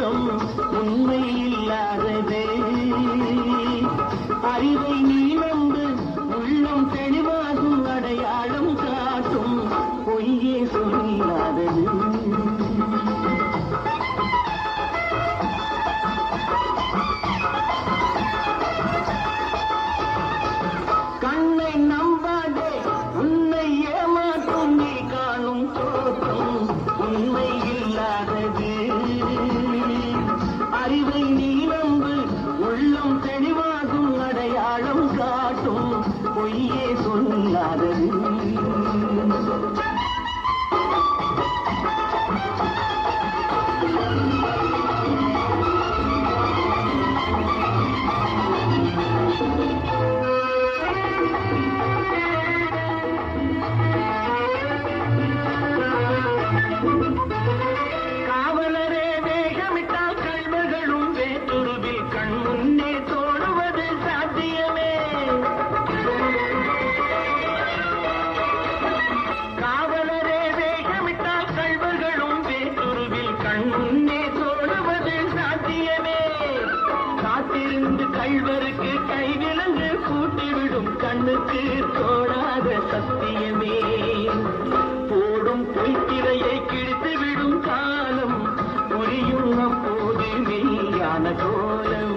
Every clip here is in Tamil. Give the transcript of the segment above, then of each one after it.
தோற்றம் உண்மை இல்லாதது. அறிவை நீ நம்பு, உள்ளம் தெளிவாகும், அடையாளம் காட்டும், பொய்யே சொல்லாதது. கண்ணை நம்பாதே, உன்னை ஏமாற்றும் நீ காணும் தோற்றம் உண்மை இல்லாதது. அறிவை நீ நம்பு, உள்ளம் தெளிவாகும், அடையாளம் காட்டும், பொய்யே சொல்லாதது. காவலரே வேகமிட்டால் கள்வர்களும் வேற்றுருவில் கண் முன்னே தோடுவது சாத்தியமே. காவலரே வேகமிட்டால் கள்வர்களும் வேற்றுருவில் கண் முன்னே தோடுவது சாத்தியமே. காத்திருந்து கள்வருக்கு கைவிலங்கு கூட்டிவிடும் கண்ணுக்கு தோடாத சத்தியமே. போடும் பொய்த்திரையை கிழித்துவிடும் காலம் புரியும் அப்போது மெய்யான கோலம்.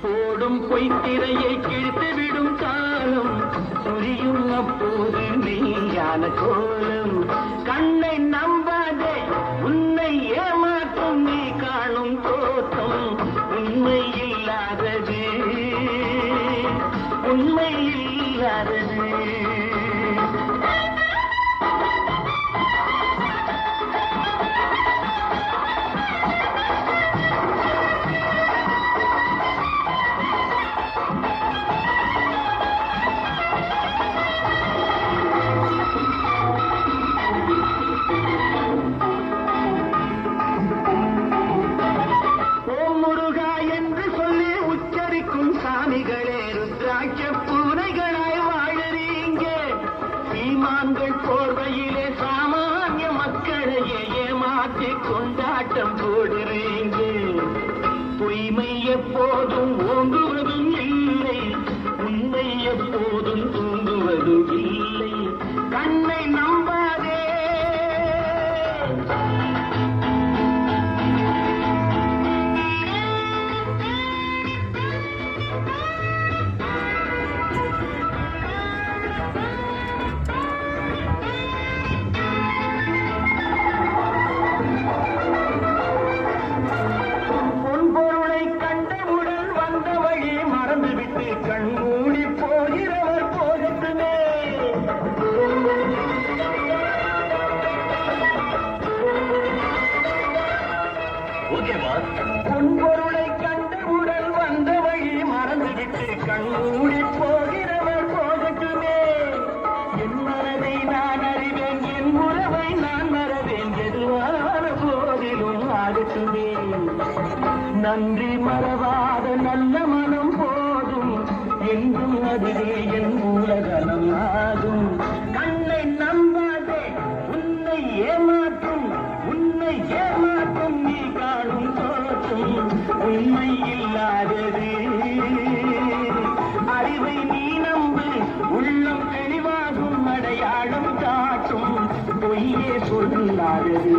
போடும் பொய்த்திரையை கிழித்துவிடும் காலம் புரியும் அப்போது மெய்யான கோலம். கண்ணை நம்பாதே, உன்னை ஏமாற்றும் நீ காணும் தோற்றம் உண்மை இல்லாதது. உண்மை இல்லாதது. ஓம் முருகா என்று சொல்லி உச்சரிக்கும் சாமிகளே, ருத்ராட்ச பூனைகளாய் வாழறீங்க. சீமான்கள் போர்வையிலே சாமானிய மக்களையே ஏமாற்றி கொண்டாட்டம் போடுறீங்க. பொய்மை எப்போதும் ஓங்குவதும் இல்லை, உண்மை எப்போதும் தூங்குவதும் இல்லை. கண்ணை நம்பாதே. பொன்பொருளை கண்டவுடன் வந்த வழி மறந்துவிட்டு கண்மூடி போகிறவர் போகட்டுமே. பொன்பொருளை கண்டவுடன் வந்த வழி மறந்துவிட்டு கண்மூடி போகிறவர் போகட்டுமே. என் மனதை நான் அறிவேன், என் உறவை நான் மறவேன், எதுவான போதிலும் ஆகட்டுமே. நன்றி மறவாத நல்ல மனம் போதும், என்றும் அதுவே என் மூலதனம் ஆகும். கண்ணை நம்பாதே, உன்னை ஏமாற்றும், உன்னை ஏமாற்றும் நீ காணும் தோற்றம் உண்மை இல்லாதது. அறிவை நீ நம்பு, உள்ளம் தெளிவாகும், அடையாளம் காட்டும், பொய்யே சொல்லாதது.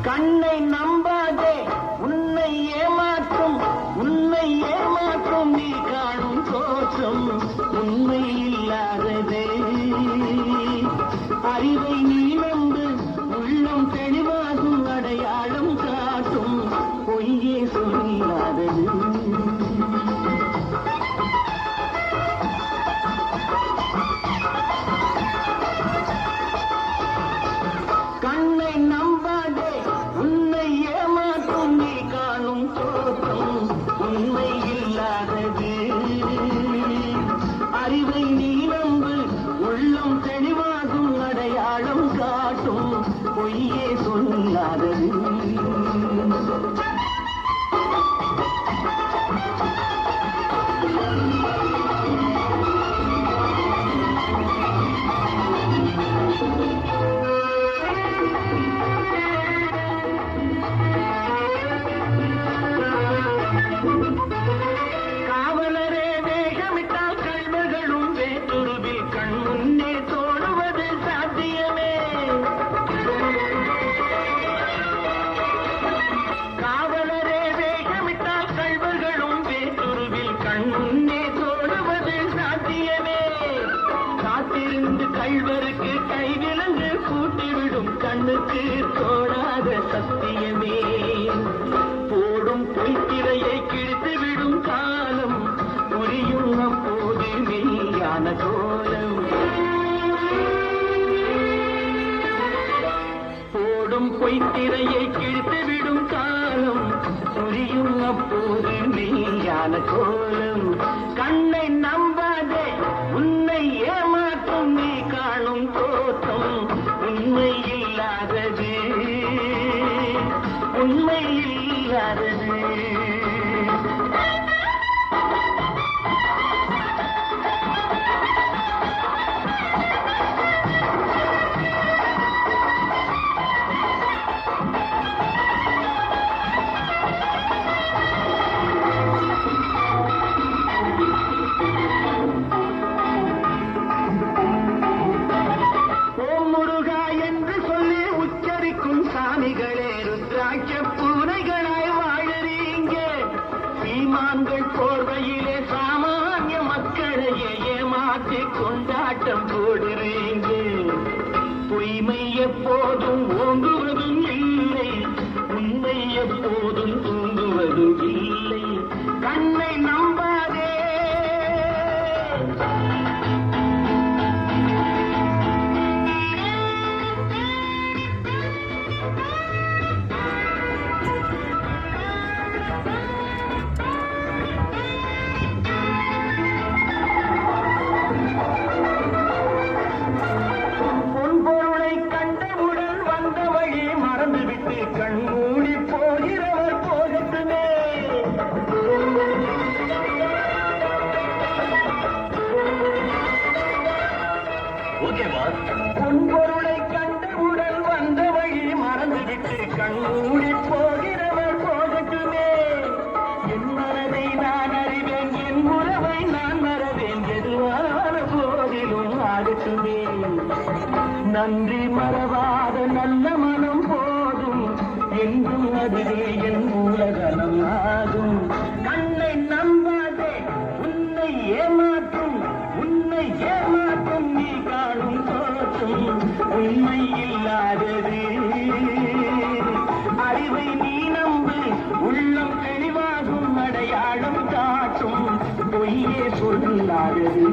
கண்ணை நம்பாதே, உன்னை ஏமாற்றும், உன்னை ஏமாற்றும் நீ காணும் தோற்றம் உண்மை இல்லாதது. அறிவை நீ நம்பு, உள்ளம் தெளிவாகும், அடையாளம் காட்டும், பொய்யே சொல்லாதது. கண்ணை நம்பாதே, உன்னை ஏமாற்றும் நீ காணும் தோற்றம் உண்மை இல்லாதது. கள்வருக்கு கைவிலங்கு கூட்டிவிடும் கண்ணுக்கு தோடாத சத்தியமே போடும் பொய்த்திரையை கிழித்துவிடும் காலம் புரியும் அப்போது மெய்யான கோலம் போடும் பொய்த்திரையை கிழித்துவிடும் காலம் புரியும் அப்போது மெய்யான கோலம் கண்ணை நம்பாதே உன்னை ஏமாற்றும் நீ காணும் தோற்றம் உண்மை இல்லாதது உண்மை இல்லாதது சாமிகளே ருத்ராட்ச பூனைகளாய் வாழறீங்க சீமான்கள் போர்வையிலே சாமானிய மக்களையே ஏமாற்றி கொண்டாட்டம் போடுறீங்க பொய்மை எப்போதும் ஓங்குவதும் இல்லை உண்மை எப்போதும் தூங்குவதும் இல்லை கண்ணை நம்பாதே கண்மூடி போகிறவர் போகட்டுமே பொன்பொருளை கண்டவுடன் வந்த வழி மறந்துவிட்டு கண்மூடி போகிறவர் போகட்டுமே என் மனதை நான் அறிவேன் என் உறவை நான் மறவேன் எதுவான போதிலும் ஆகட்டுமே நன்றி மறவாத நல்ல மனம் போதும் என்றும் அதுவே என் மூலதனம் ஆகும் கண்ணை நம்பாதே உன்னை ஏமாற்றும் நீ காணும் தோற்றும் உண்மை இல்லாதது அறிவை நீ நம்பு உள்ளம் தெளிவாகும் அடையாளம் காட்டும் பொய்யே சொல்லாதது